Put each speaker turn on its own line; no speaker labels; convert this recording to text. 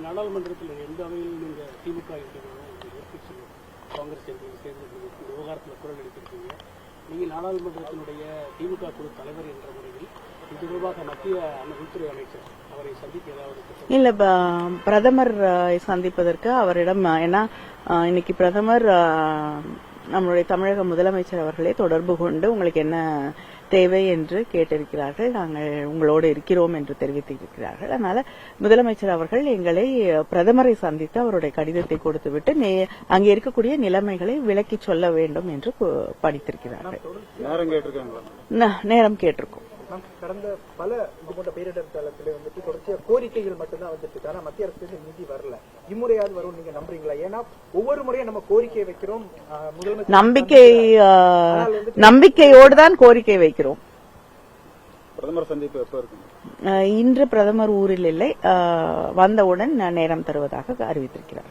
நாடாளுமன்றத்தில் எந்த அவையில் நீங்க திமுக காங்கிரஸ் சேர்ந்து விவகாரத்தில் குரல் எடுத்திருக்கீங்க. நீங்க நாடாளுமன்றத்தினுடைய திமுக குழு தலைவர் என்ற முறையில் இது தொடர்பாக மத்திய உள்துறை அமைச்சர் அவரை சந்திக்க ஏதாவது
இல்ல, பிரதமர் சந்திப்பதற்கு அவரிடம், ஏன்னா இன்னைக்கு பிரதமர் நம்மளுடைய தமிழக முதலமைச்சர் அவர்களே தொடர்பு கொண்டு உங்களுக்கு என்ன தேவை என்று கேட்டிருக்கிறார்கள். நாங்கள் உங்களோடு இருக்கிறோம் என்று தெரிவித்திருக்கிறார்கள். அதனால முதலமைச்சர் அவர்கள் எங்களை பிரதமரை சந்தித்து அவருடைய கடிதத்தை கொடுத்துவிட்டு அங்கே இருக்கக்கூடிய நிலைமைகளை விளக்கி சொல்ல வேண்டும் என்று படித்திருக்கிறார்கள். நேரம் கேட்டிருக்கோம்.
கடந்த பல இது போன்ற பேரிடர் காலத்திலே வந்துட்டு தொடர்ச்சியா கோரிக்கைகள் மட்டும்தான் வந்துட்டு, ஆனா மத்திய அரசு நிதி வரல. இம்முறையாவது வரும் நீங்க நம்புறீங்களா? ஏன்னா ஒவ்வொரு முறையும் நம்ம கோரிக்கை வைக்கிறோம், முதலமைச்சர்
நம்பிக்கையோடு தான் கோரிக்கை வைக்கிறோம்.
பிரதமர் சந்திப்பு எப்ப இருக்கு?
இன்று பிரதமர் ஊரில் இல்லை, வந்தவுடன் நேரம் தருவதாக அறிவித்திருக்கிறார்.